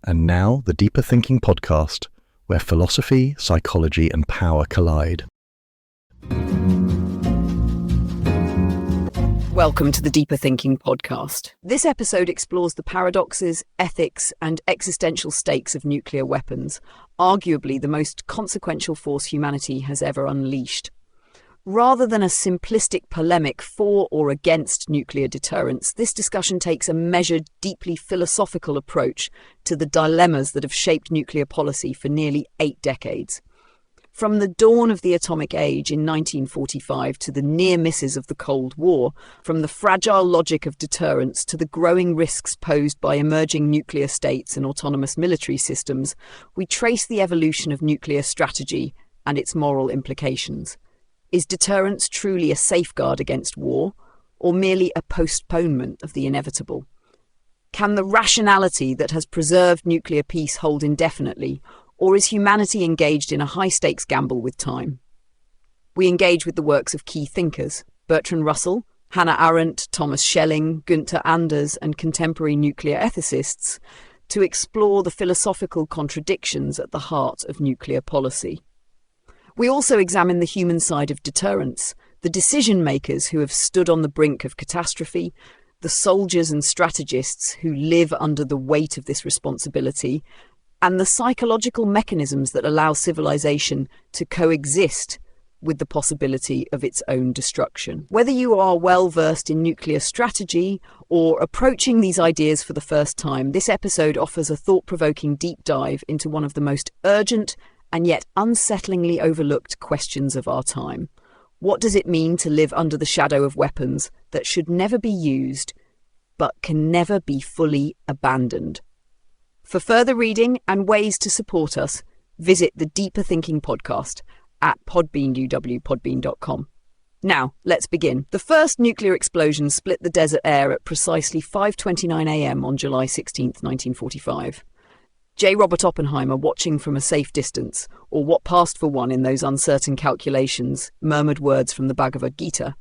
And now, the Deeper Thinking podcast, where philosophy, psychology, and power collide. Welcome to the Deeper Thinking podcast. This episode explores the paradoxes, ethics, and existential stakes of nuclear weapons, arguably the most consequential force humanity has ever unleashed. Rather than a simplistic polemic for or against nuclear deterrence, this discussion takes a measured, deeply philosophical approach to the dilemmas that have shaped nuclear policy for nearly 8 decades. From the dawn of the atomic age in 1945 to the near misses of the Cold War, from the fragile logic of deterrence to the growing risks posed by emerging nuclear states and autonomous military systems, we trace the evolution of nuclear strategy and its moral implications. Is deterrence truly a safeguard against war, or merely a postponement of the inevitable? Can the rationality that has preserved nuclear peace hold indefinitely, or is humanity engaged in a high-stakes gamble with time? We engage with the works of key thinkers, Bertrand Russell, Hannah Arendt, Thomas Schelling, Günther Anders, and contemporary nuclear ethicists, to explore the philosophical contradictions at the heart of nuclear policy. We also examine the human side of deterrence, the decision-makers who have stood on the brink of catastrophe, the soldiers and strategists who live under the weight of this responsibility, and the psychological mechanisms that allow civilization to coexist with the possibility of its own destruction. Whether you are well-versed in nuclear strategy or approaching these ideas for the first time, this episode offers a thought-provoking deep dive into one of the most urgent and yet unsettlingly overlooked questions of our time. What does it mean to live under the shadow of weapons that should never be used, but can never be fully abandoned? For further reading and ways to support us, visit the Deeper Thinking podcast at podbean.com. Now, let's begin. The first nuclear explosion split the desert air at precisely 5:29 a.m. on July 16, 1945. J. Robert Oppenheimer, watching from a safe distance, or what passed for one in those uncertain calculations, murmured words from the Bhagavad Gita.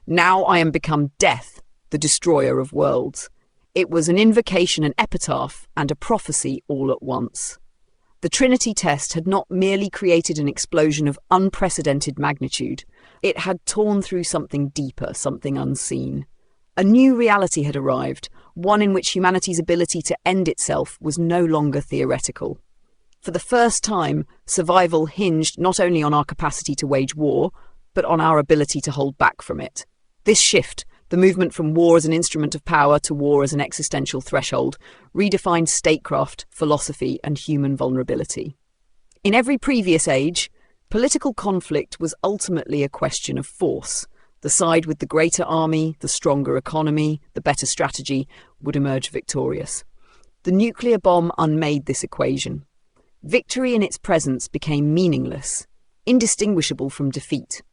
"Now I am become death, the destroyer of worlds." It was an invocation, an epitaph, and a prophecy all at once. The Trinity test had not merely created an explosion of unprecedented magnitude. It had torn through something deeper, something unseen. A new reality had arrived, one in which humanity's ability to end itself was no longer theoretical. For the first time, survival hinged not only on our capacity to wage war, but on our ability to hold back from it. This shift, the movement from war as an instrument of power to war as an existential threshold, redefined statecraft, philosophy, and human vulnerability. In every previous age, political conflict was ultimately a question of force. The side with the greater army, the stronger economy, the better strategy would emerge victorious. The nuclear bomb unmade this equation. Victory in its presence became meaningless, indistinguishable from defeat.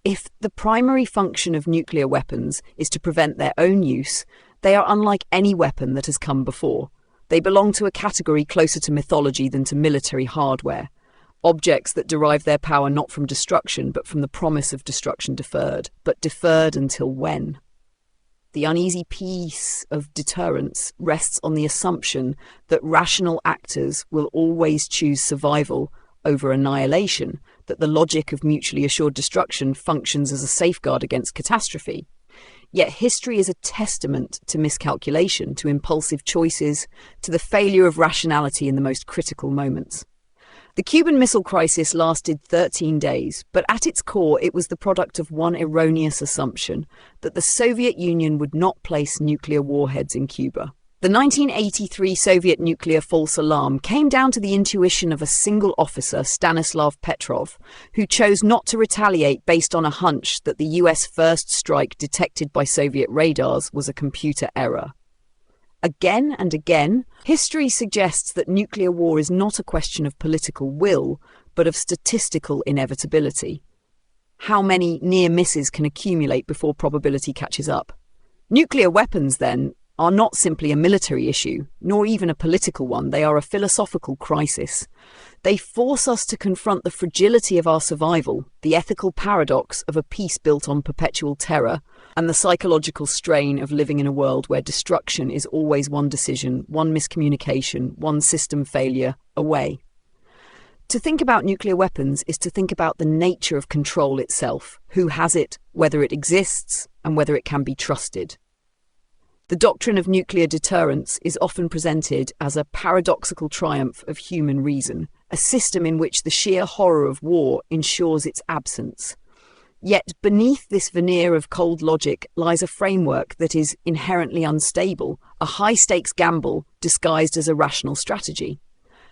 If the primary function of nuclear weapons is to prevent their own use, they are unlike any weapon that has come before. They belong to a category closer to mythology than to military hardware. Objects that derive their power not from destruction, but from the promise of destruction deferred. But deferred until when? The uneasy peace of deterrence rests on the assumption that rational actors will always choose survival over annihilation, that the logic of mutually assured destruction functions as a safeguard against catastrophe. Yet history is a testament to miscalculation, to impulsive choices, to the failure of rationality in the most critical moments. The Cuban Missile Crisis lasted 13 days, but at its core it was the product of one erroneous assumption, that the Soviet Union would not place nuclear warheads in Cuba. The 1983 Soviet nuclear false alarm came down to the intuition of a single officer, Stanislav Petrov, who chose not to retaliate based on a hunch that the US first strike detected by Soviet radars was a computer error. Again and again, history suggests that nuclear war is not a question of political will, but of statistical inevitability. How many near misses can accumulate before probability catches up? Nuclear weapons, then, are not simply a military issue, nor even a political one. They are a philosophical crisis. They force us to confront the fragility of our survival, the ethical paradox of a peace built on perpetual terror, and the psychological strain of living in a world where destruction is always one decision, one miscommunication, one system failure away. To think about nuclear weapons is to think about the nature of control itself, who has it, whether it exists, and whether it can be trusted. The doctrine of nuclear deterrence is often presented as a paradoxical triumph of human reason, a system in which the sheer horror of war ensures its absence. Yet beneath this veneer of cold logic lies a framework that is inherently unstable, a high-stakes gamble disguised as a rational strategy.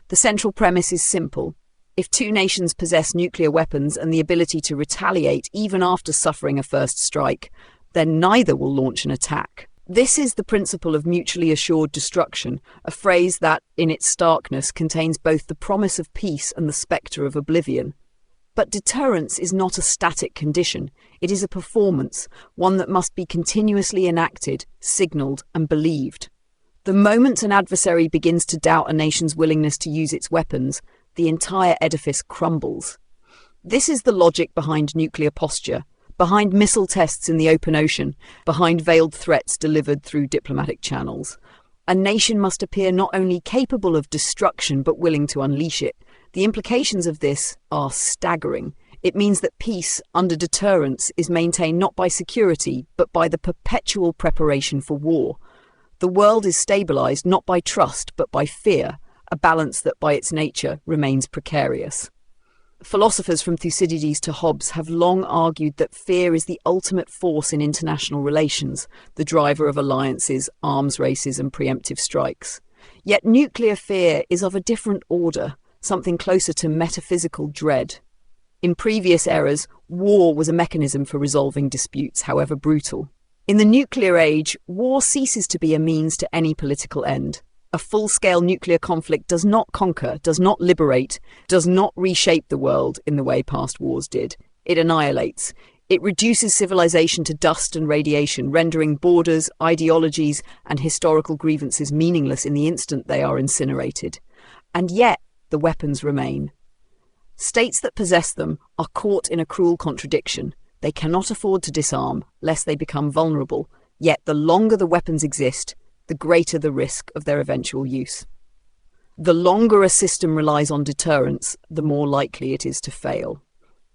The central premise is simple. If two nations possess nuclear weapons and the ability to retaliate even after suffering a first strike, then neither will launch an attack. This is the principle of mutually assured destruction, a phrase that, in its starkness, contains both the promise of peace and the spectre of oblivion. But deterrence is not a static condition. It is a performance, one that must be continuously enacted, signalled, and believed. The moment an adversary begins to doubt a nation's willingness to use its weapons, the entire edifice crumbles. This is the logic behind nuclear posture, behind missile tests in the open ocean, behind veiled threats delivered through diplomatic channels. A nation must appear not only capable of destruction but willing to unleash it. The implications of this are staggering. It means that peace under deterrence is maintained not by security but by the perpetual preparation for war. The world is stabilized not by trust but by fear, a balance that by its nature remains precarious. Philosophers from Thucydides to Hobbes have long argued that fear is the ultimate force in international relations, the driver of alliances, arms races, and preemptive strikes. Yet nuclear fear is of a different order, something closer to metaphysical dread. In previous eras, war was a mechanism for resolving disputes, however brutal. In the nuclear age, war ceases to be a means to any political end. A full-scale nuclear conflict does not conquer, does not liberate, does not reshape the world in the way past wars did. It annihilates. It reduces civilization to dust and radiation, rendering borders, ideologies, and historical grievances meaningless in the instant they are incinerated. And yet, the weapons remain. States that possess them are caught in a cruel contradiction. They cannot afford to disarm, lest they become vulnerable. Yet the longer the weapons exist, the greater the risk of their eventual use. The longer a system relies on deterrence, the more likely it is to fail.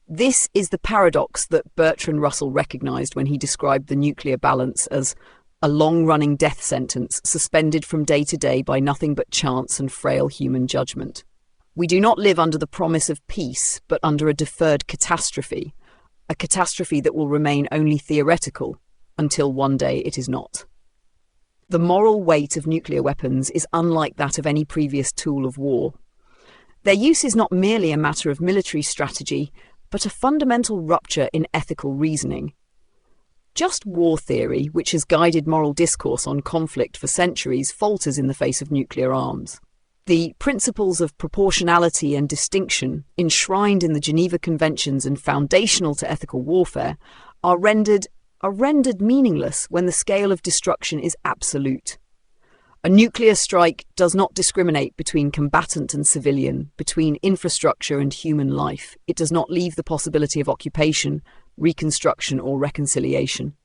This is the paradox that Bertrand Russell recognized when he described the nuclear balance as a long-running death sentence suspended from day to day by nothing but chance and frail human judgment. We do not live under the promise of peace, but under a deferred catastrophe, a catastrophe that will remain only theoretical until one day it is not. The moral weight of nuclear weapons is unlike that of any previous tool of war. Their use is not merely a matter of military strategy, but a fundamental rupture in ethical reasoning. Just war theory, which has guided moral discourse on conflict for centuries, falters in the face of nuclear arms. The principles of proportionality and distinction, enshrined in the Geneva Conventions and foundational to ethical warfare, are rendered meaningless when the scale of destruction is absolute. A nuclear strike does not discriminate between combatant and civilian, between infrastructure and human life. It does not leave the possibility of occupation, reconstruction, or reconciliation.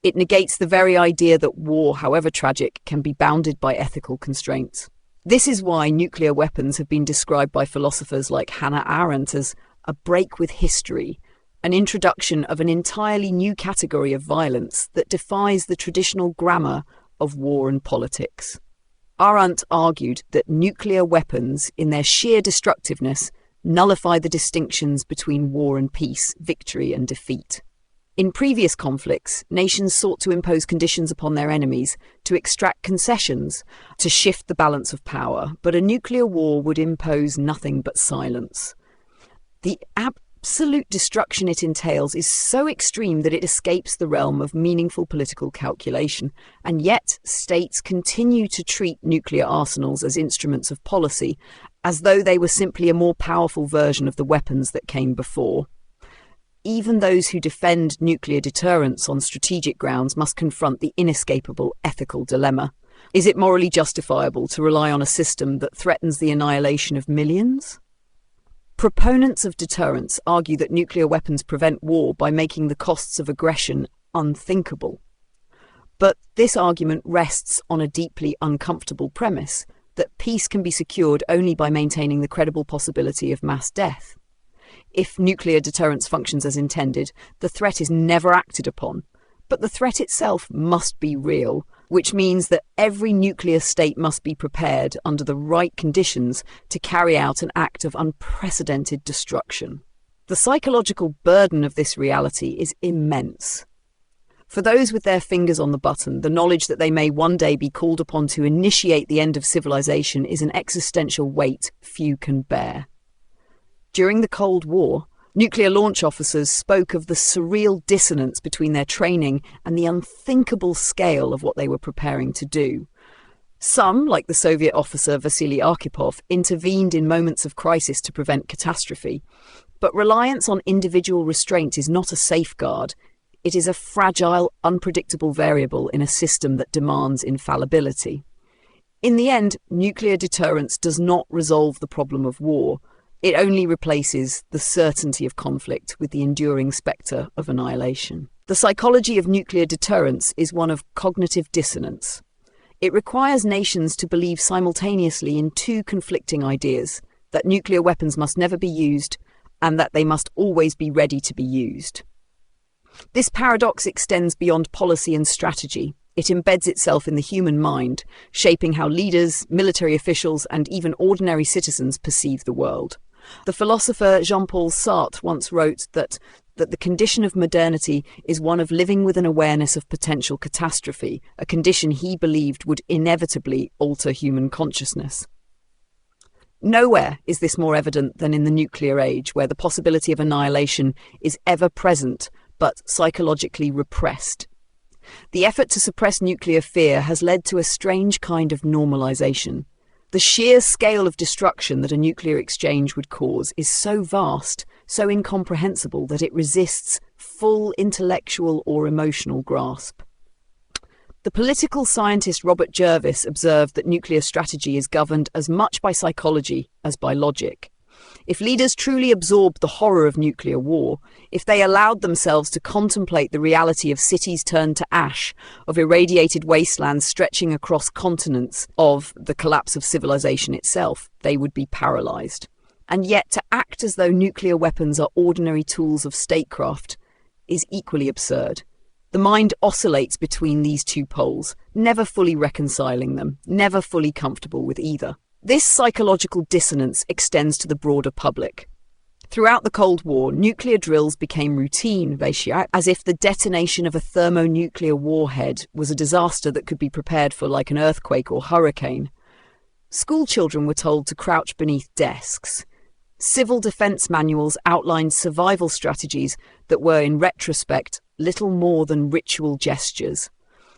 It negates the very idea that war, however tragic, can be bounded by ethical constraints. This is why nuclear weapons have been described by philosophers like Hannah Arendt as a break with history, an introduction of an entirely new category of violence that defies the traditional grammar of war and politics. Arendt argued that nuclear weapons, in their sheer destructiveness, nullify the distinctions between war and peace, victory and defeat. In previous conflicts, nations sought to impose conditions upon their enemies, to extract concessions, to shift the balance of power, but a nuclear war would impose nothing but silence. The absolute destruction it entails is so extreme that it escapes the realm of meaningful political calculation, and yet states continue to treat nuclear arsenals as instruments of policy, as though they were simply a more powerful version of the weapons that came before. Even those who defend nuclear deterrence on strategic grounds must confront the inescapable ethical dilemma. Is it morally justifiable to rely on a system that threatens the annihilation of millions? Proponents of deterrence argue that nuclear weapons prevent war by making the costs of aggression unthinkable. But this argument rests on a deeply uncomfortable premise that peace can be secured only by maintaining the credible possibility of mass death. If nuclear deterrence functions as intended, the threat is never acted upon, but the threat itself must be real, which means that every nuclear state must be prepared under the right conditions to carry out an act of unprecedented destruction. The psychological burden of this reality is immense. For those with their fingers on the button, the knowledge that they may one day be called upon to initiate the end of civilization is an existential weight few can bear. During the Cold War, nuclear launch officers spoke of the surreal dissonance between their training and the unthinkable scale of what they were preparing to do. Some, like the Soviet officer Vasily Arkhipov, intervened in moments of crisis to prevent catastrophe. But reliance on individual restraint is not a safeguard. It is a fragile, unpredictable variable in a system that demands infallibility. In the end, nuclear deterrence does not resolve the problem of war. It only replaces the certainty of conflict with the enduring spectre of annihilation. The psychology of nuclear deterrence is one of cognitive dissonance. It requires nations to believe simultaneously in two conflicting ideas: that nuclear weapons must never be used and that they must always be ready to be used. This paradox extends beyond policy and strategy. It embeds itself in the human mind, shaping how leaders, military officials, and even ordinary citizens perceive the world. The philosopher Jean-Paul Sartre once wrote that the condition of modernity is one of living with an awareness of potential catastrophe, a condition he believed would inevitably alter human consciousness. Nowhere is this more evident than in the nuclear age, where the possibility of annihilation is ever present but psychologically repressed. The effort to suppress nuclear fear has led to a strange kind of normalization. The sheer scale of destruction that a nuclear exchange would cause is so vast, so incomprehensible, that it resists full intellectual or emotional grasp. The political scientist Robert Jervis observed that nuclear strategy is governed as much by psychology as by logic. If leaders truly absorbed the horror of nuclear war, if they allowed themselves to contemplate the reality of cities turned to ash, of irradiated wastelands stretching across continents, of the collapse of civilization itself, they would be paralyzed. And yet to act as though nuclear weapons are ordinary tools of statecraft is equally absurd. The mind oscillates between these two poles, never fully reconciling them, never fully comfortable with either. This psychological dissonance extends to the broader public. Throughout the Cold War, nuclear drills became routine, as if the detonation of a thermonuclear warhead was a disaster that could be prepared for like an earthquake or hurricane. School children were told to crouch beneath desks. Civil defense manuals outlined survival strategies that were, in retrospect, little more than ritual gestures.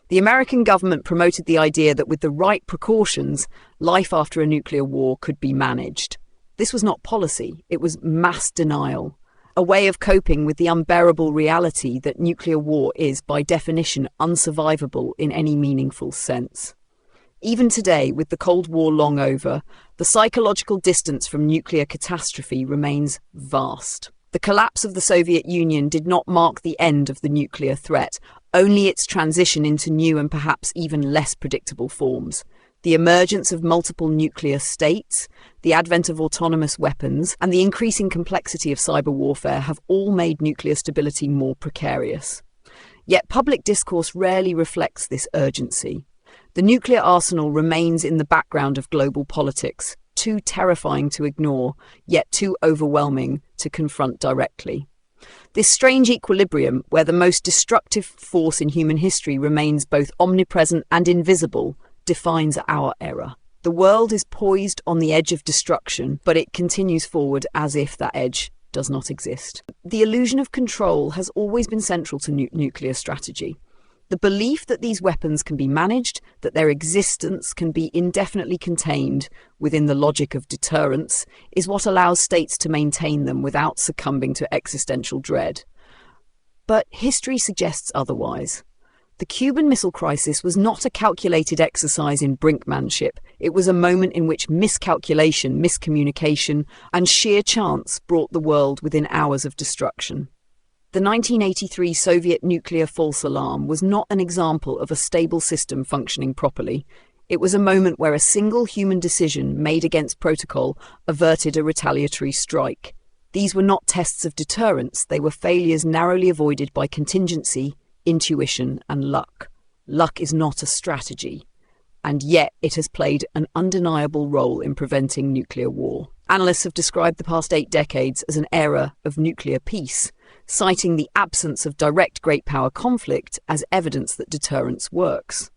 The American government promoted the idea that with the right precautions, life after a nuclear war could be managed. This was not policy, it was mass denial, a way of coping with the unbearable reality that nuclear war is, by definition, unsurvivable in any meaningful sense. Even today, with the Cold War long over, the psychological distance from nuclear catastrophe remains vast. The collapse of the Soviet Union did not mark the end of the nuclear threat, only its transition into new and perhaps even less predictable forms. The emergence of multiple nuclear states, the advent of autonomous weapons, and the increasing complexity of cyber warfare have all made nuclear stability more precarious. Yet public discourse rarely reflects this urgency. The nuclear arsenal remains in the background of global politics, too terrifying to ignore, yet too overwhelming to confront directly. This strange equilibrium, where the most destructive force in human history remains both omnipresent and invisible, defines our era. The world is poised on the edge of destruction, but it continues forward as if that edge does not exist. The illusion of control has always been central to nuclear strategy. The belief that these weapons can be managed, that their existence can be indefinitely contained within the logic of deterrence, is what allows states to maintain them without succumbing to existential dread. But history suggests otherwise. The Cuban Missile Crisis was not a calculated exercise in brinkmanship. It was a moment in which miscalculation, miscommunication, and sheer chance brought the world within hours of destruction. The 1983 Soviet nuclear false alarm was not an example of a stable system functioning properly. It was a moment where a single human decision made against protocol averted a retaliatory strike. These were not tests of deterrence, they were failures narrowly avoided by contingency, intuition, and luck. Luck is not a strategy, and yet it has played an undeniable role in preventing nuclear war. Analysts have described the past 8 decades as an era of nuclear peace, citing the absence of direct great power conflict as evidence that deterrence works.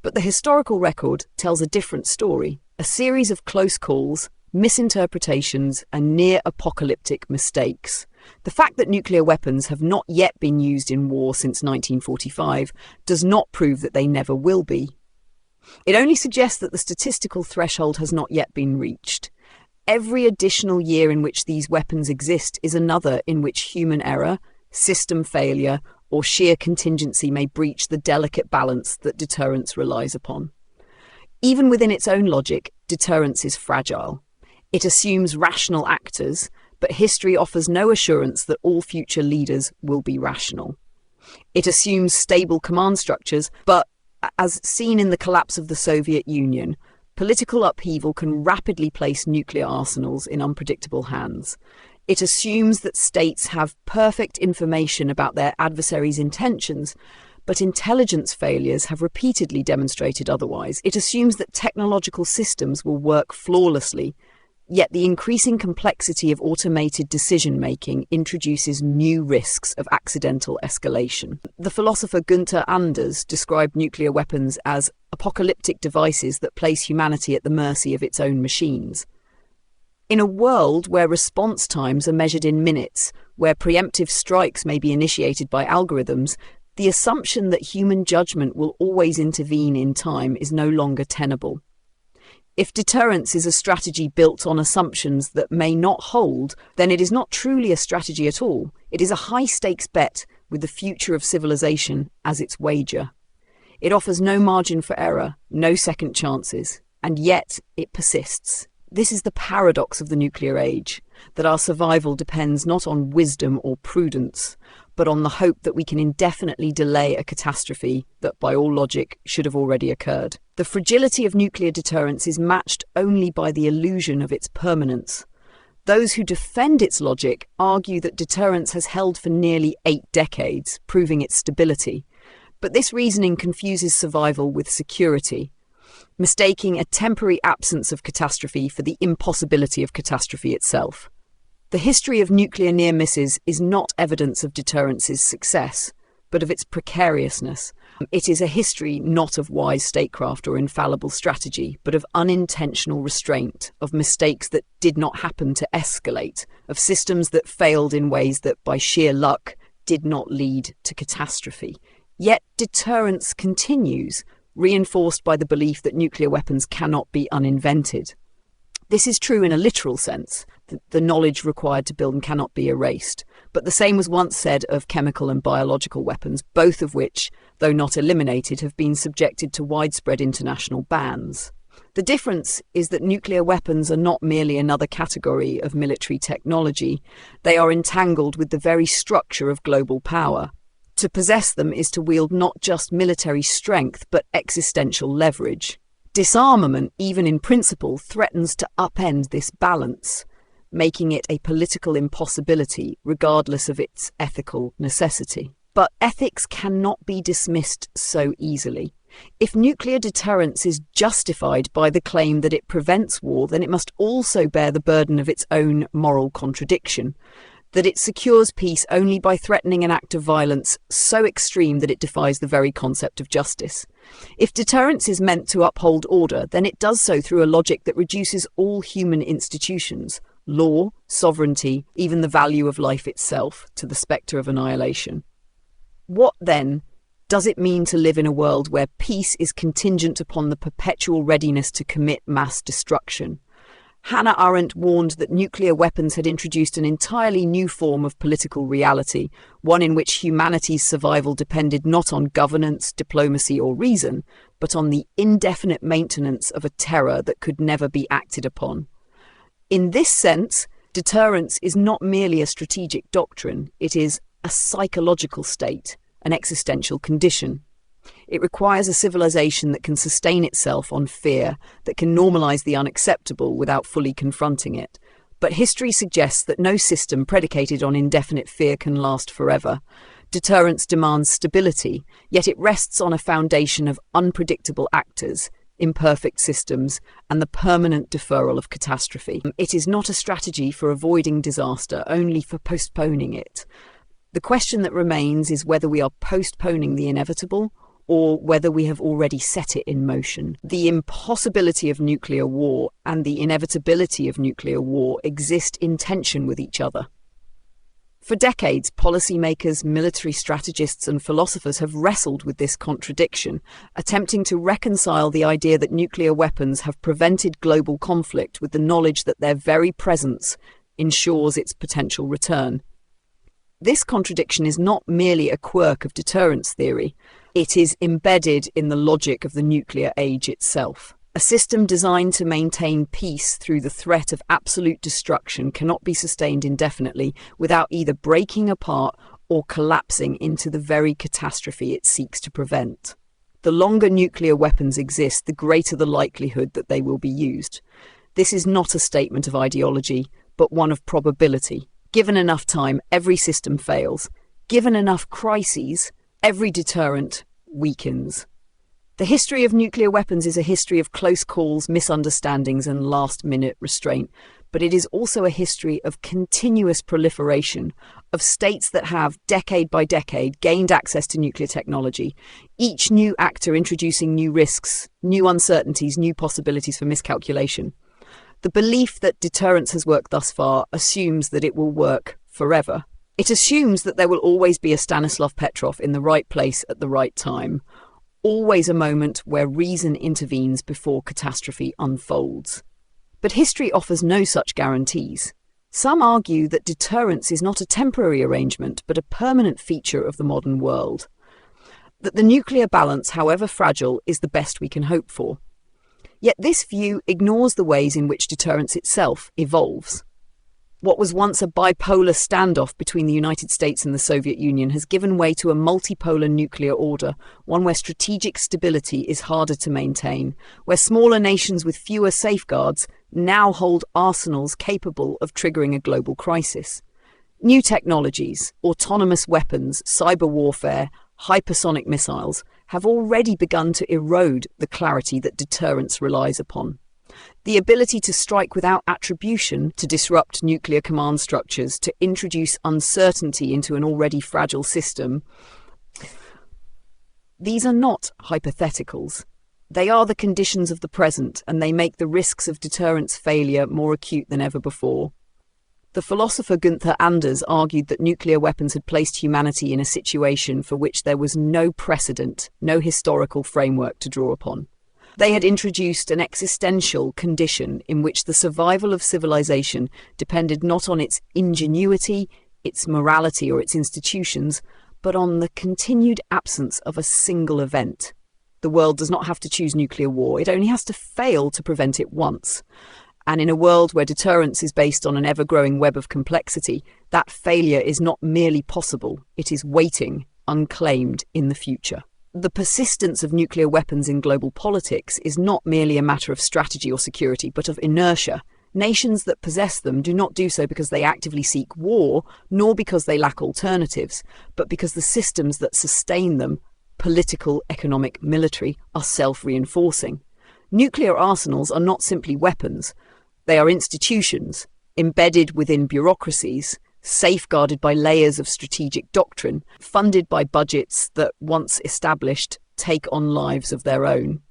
But the historical record tells a different story, a series of close calls, misinterpretations, and near-apocalyptic mistakes. The fact that nuclear weapons have not yet been used in war since 1945 does not prove that they never will be. It only suggests that the statistical threshold has not yet been reached. Every additional year in which these weapons exist is another in which human error, system failure, or sheer contingency may breach the delicate balance that deterrence relies upon. Even within its own logic, deterrence is fragile. It assumes rational actors, but history offers no assurance that all future leaders will be rational. It assumes stable command structures, but as seen in the collapse of the Soviet Union, political upheaval can rapidly place nuclear arsenals in unpredictable hands. It assumes that states have perfect information about their adversaries' intentions, but intelligence failures have repeatedly demonstrated otherwise. It assumes that technological systems will work flawlessly, yet the increasing complexity of automated decision-making introduces new risks of accidental escalation. The philosopher Günther Anders described nuclear weapons as apocalyptic devices that place humanity at the mercy of its own machines. In a world where response times are measured in minutes, where preemptive strikes may be initiated by algorithms, the assumption that human judgment will always intervene in time is no longer tenable. If deterrence is a strategy built on assumptions that may not hold, then it is not truly a strategy at all. It is a high-stakes bet with the future of civilization as its wager. It offers no margin for error, no second chances, and yet it persists. This is the paradox of the nuclear age, that our survival depends not on wisdom or prudence, but on the hope that we can indefinitely delay a catastrophe that, by all logic, should have already occurred. The fragility of nuclear deterrence is matched only by the illusion of its permanence. Those who defend its logic argue that deterrence has held for nearly 8 decades, proving its stability. But this reasoning confuses survival with security, mistaking a temporary absence of catastrophe for the impossibility of catastrophe itself. The history of nuclear near misses is not evidence of deterrence's success, but of its precariousness. It is a history not of wise statecraft or infallible strategy, but of unintentional restraint, of mistakes that did not happen to escalate, of systems that failed in ways that, by sheer luck, did not lead to catastrophe. Yet deterrence continues, reinforced by the belief that nuclear weapons cannot be uninvented. This is true in a literal sense, that the knowledge required to build them cannot be erased. But the same was once said of chemical and biological weapons, both of which, though not eliminated, have been subjected to widespread international bans. The difference is that nuclear weapons are not merely another category of military technology. They are entangled with the very structure of global power. To possess them is to wield not just military strength, but existential leverage. Disarmament, even in principle, threatens to upend this balance, making it a political impossibility, regardless of its ethical necessity. But ethics cannot be dismissed so easily. If nuclear deterrence is justified by the claim that it prevents war, then it must also bear the burden of its own moral contradiction, that it secures peace only by threatening an act of violence so extreme that it defies the very concept of justice. If deterrence is meant to uphold order, then it does so through a logic that reduces all human institutions, law, sovereignty, even the value of life itself, to the spectre of annihilation. What, then, does it mean to live in a world where peace is contingent upon the perpetual readiness to commit mass destruction? Hannah Arendt warned that nuclear weapons had introduced an entirely new form of political reality, one in which humanity's survival depended not on governance, diplomacy, or reason, but on the indefinite maintenance of a terror that could never be acted upon. In this sense, deterrence is not merely a strategic doctrine, it is a psychological state, an existential condition. It requires a civilization that can sustain itself on fear, that can normalize the unacceptable without fully confronting it. But history suggests that no system predicated on indefinite fear can last forever. Deterrence demands stability, yet it rests on a foundation of unpredictable actors, imperfect systems, and the permanent deferral of catastrophe. It is not a strategy for avoiding disaster, only for postponing it. The question that remains is whether we are postponing the inevitable or whether we have already set it in motion. The impossibility of nuclear war and the inevitability of nuclear war exist in tension with each other. For decades, policymakers, military strategists, and philosophers have wrestled with this contradiction, attempting to reconcile the idea that nuclear weapons have prevented global conflict with the knowledge that their very presence ensures its potential return. This contradiction is not merely a quirk of deterrence theory. It is embedded in the logic of the nuclear age itself. A system designed to maintain peace through the threat of absolute destruction cannot be sustained indefinitely without either breaking apart or collapsing into the very catastrophe it seeks to prevent. The longer nuclear weapons exist, the greater the likelihood that they will be used. This is not a statement of ideology, but one of probability. Given enough time, every system fails. Given enough crises, every deterrent weakens. The history of nuclear weapons is a history of close calls, misunderstandings, and last-minute restraint, but it is also a history of continuous proliferation, of states that have, decade by decade, gained access to nuclear technology, each new actor introducing new risks, new uncertainties, new possibilities for miscalculation. The belief that deterrence has worked thus far assumes that it will work forever. It assumes that there will always be a Stanislav Petrov in the right place at the right time, always a moment where reason intervenes before catastrophe unfolds. But history offers no such guarantees. Some argue that deterrence is not a temporary arrangement, but a permanent feature of the modern world. That the nuclear balance, however fragile, is the best we can hope for. Yet this view ignores the ways in which deterrence itself evolves. What was once a bipolar standoff between the United States and the Soviet Union has given way to a multipolar nuclear order, one where strategic stability is harder to maintain, where smaller nations with fewer safeguards now hold arsenals capable of triggering a global crisis. New technologies, autonomous weapons, cyber warfare, hypersonic missiles have already begun to erode the clarity that deterrence relies upon. The ability to strike without attribution, to disrupt nuclear command structures, to introduce uncertainty into an already fragile system. These are not hypotheticals. They are the conditions of the present, and they make the risks of deterrence failure more acute than ever before. The philosopher Gunther Anders argued that nuclear weapons had placed humanity in a situation for which there was no precedent, no historical framework to draw upon. They had introduced an existential condition in which the survival of civilization depended not on its ingenuity, its morality, or its institutions, but on the continued absence of a single event. The world does not have to choose nuclear war, it only has to fail to prevent it once. And in a world where deterrence is based on an ever-growing web of complexity, that failure is not merely possible, it is waiting, unclaimed, in the future. The persistence of nuclear weapons in global politics is not merely a matter of strategy or security, but of inertia. Nations that possess them do not do so because they actively seek war, nor because they lack alternatives, but because the systems that sustain them, political, economic, military, are self-reinforcing. Nuclear arsenals are not simply weapons. They are institutions, embedded within bureaucracies, safeguarded by layers of strategic doctrine, funded by budgets that, once established, take on lives of their own.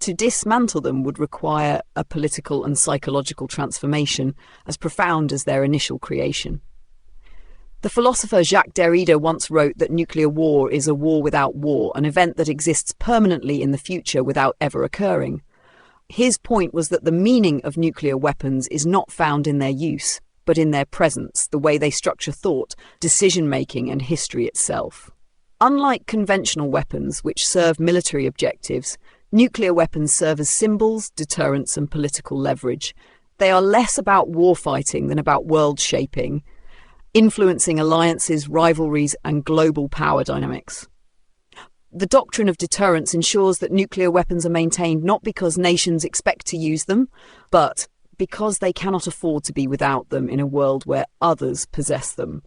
To dismantle them would require a political and psychological transformation as profound as their initial creation. The philosopher Jacques Derrida once wrote that nuclear war is a war without war, an event that exists permanently in the future without ever occurring. His point was that the meaning of nuclear weapons is not found in their use, but in their presence, the way they structure thought, decision-making, and history itself. Unlike conventional weapons, which serve military objectives, nuclear weapons serve as symbols, deterrence, and political leverage. They are less about warfighting than about world-shaping, influencing alliances, rivalries, and global power dynamics. The doctrine of deterrence ensures that nuclear weapons are maintained not because nations expect to use them, but because they cannot afford to be without them in a world where others possess them.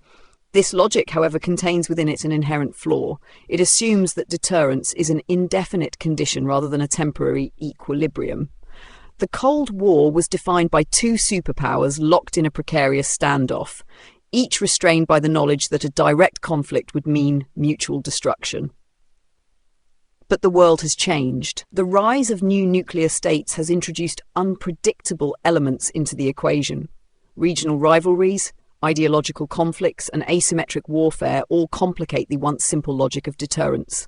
This logic, however, contains within it an inherent flaw. It assumes that deterrence is an indefinite condition rather than a temporary equilibrium. The Cold War was defined by two superpowers locked in a precarious standoff, each restrained by the knowledge that a direct conflict would mean mutual destruction. But the world has changed. The rise of new nuclear states has introduced unpredictable elements into the equation. Regional rivalries, ideological conflicts, and asymmetric warfare all complicate the once simple logic of deterrence.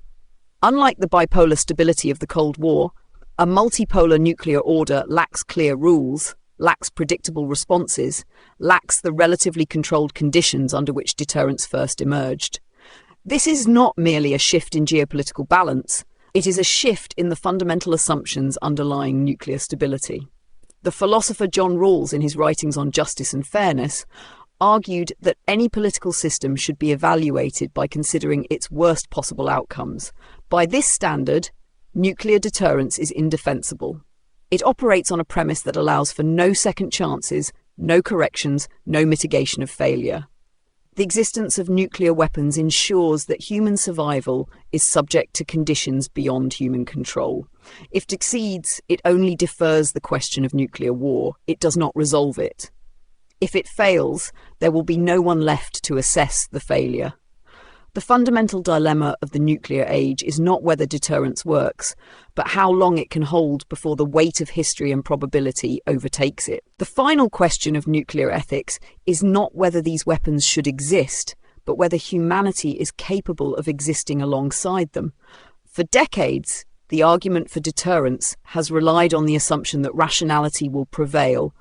Unlike the bipolar stability of the Cold War, a multipolar nuclear order lacks clear rules, lacks predictable responses, lacks the relatively controlled conditions under which deterrence first emerged. This is not merely a shift in geopolitical balance. It is a shift in the fundamental assumptions underlying nuclear stability. The philosopher John Rawls, in his writings on justice and fairness, argued that any political system should be evaluated by considering its worst possible outcomes. By this standard, nuclear deterrence is indefensible. It operates on a premise that allows for no second chances, no corrections, no mitigation of failure. The existence of nuclear weapons ensures that human survival is subject to conditions beyond human control. If it succeeds, it only defers the question of nuclear war. It does not resolve it. If it fails, there will be no one left to assess the failure. The fundamental dilemma of the nuclear age is not whether deterrence works, but how long it can hold before the weight of history and probability overtakes it. The final question of nuclear ethics is not whether these weapons should exist, but whether humanity is capable of existing alongside them. For decades, the argument for deterrence has relied on the assumption that rationality will prevail,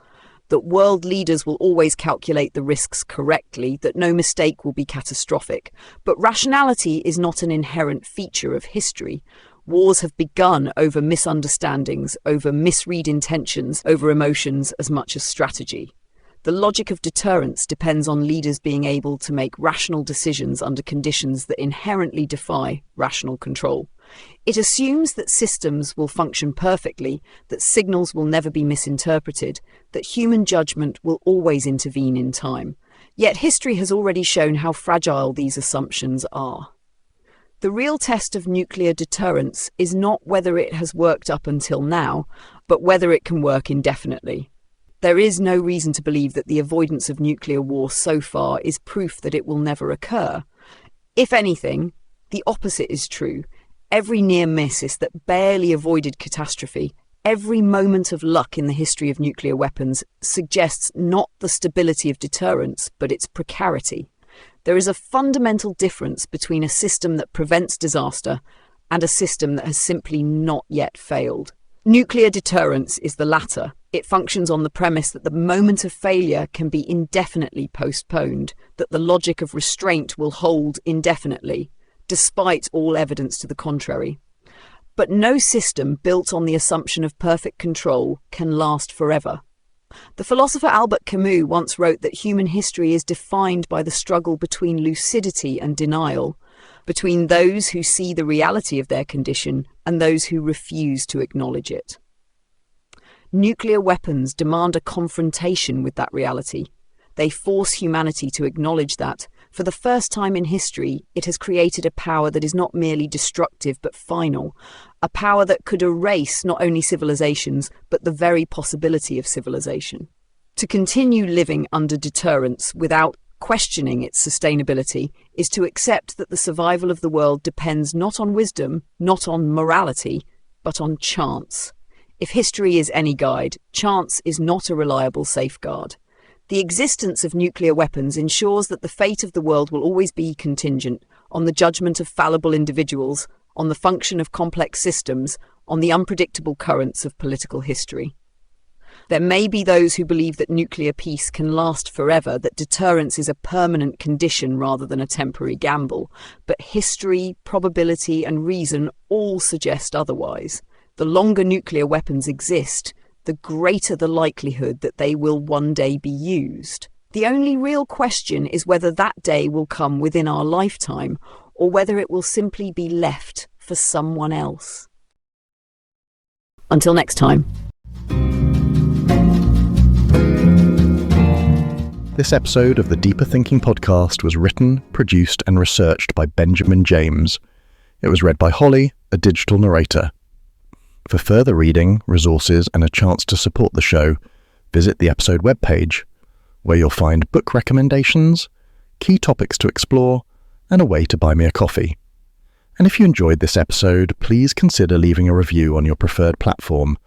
that world leaders will always calculate the risks correctly, that no mistake will be catastrophic. But rationality is not an inherent feature of history. Wars have begun over misunderstandings, over misread intentions, over emotions as much as strategy. The logic of deterrence depends on leaders being able to make rational decisions under conditions that inherently defy rational control. It assumes that systems will function perfectly, that signals will never be misinterpreted, that human judgment will always intervene in time. Yet history has already shown how fragile these assumptions are. The real test of nuclear deterrence is not whether it has worked up until now, but whether it can work indefinitely. There is no reason to believe that the avoidance of nuclear war so far is proof that it will never occur. If anything, the opposite is true. Every near miss is that barely avoided catastrophe. Every moment of luck in the history of nuclear weapons suggests not the stability of deterrence, but its precarity. There is a fundamental difference between a system that prevents disaster and a system that has simply not yet failed. Nuclear deterrence is the latter. It functions on the premise that the moment of failure can be indefinitely postponed, that the logic of restraint will hold indefinitely, despite all evidence to the contrary. But no system built on the assumption of perfect control can last forever. The philosopher Albert Camus once wrote that human history is defined by the struggle between lucidity and denial, between those who see the reality of their condition and those who refuse to acknowledge it. Nuclear weapons demand a confrontation with that reality. They force humanity to acknowledge that, for the first time in history, it has created a power that is not merely destructive but final, a power that could erase not only civilizations but the very possibility of civilization. To continue living under deterrence without questioning its sustainability is to accept that the survival of the world depends not on wisdom, not on morality, but on chance. If history is any guide, chance is not a reliable safeguard. The existence of nuclear weapons ensures that the fate of the world will always be contingent on the judgment of fallible individuals, on the function of complex systems, on the unpredictable currents of political history. There may be those who believe that nuclear peace can last forever, that deterrence is a permanent condition rather than a temporary gamble, but history, probability, and reason all suggest otherwise. The longer nuclear weapons exist, the greater the likelihood that they will one day be used. The only real question is whether that day will come within our lifetime or whether it will simply be left for someone else. Until next time. This episode of the Deeper Thinking podcast was written, produced and researched by Benjamin James. It was read by Holly, a digital narrator. For further reading, resources and a chance to support the show, visit the episode webpage, where you'll find book recommendations, key topics to explore, and a way to buy me a coffee. And if you enjoyed this episode, please consider leaving a review on your preferred platform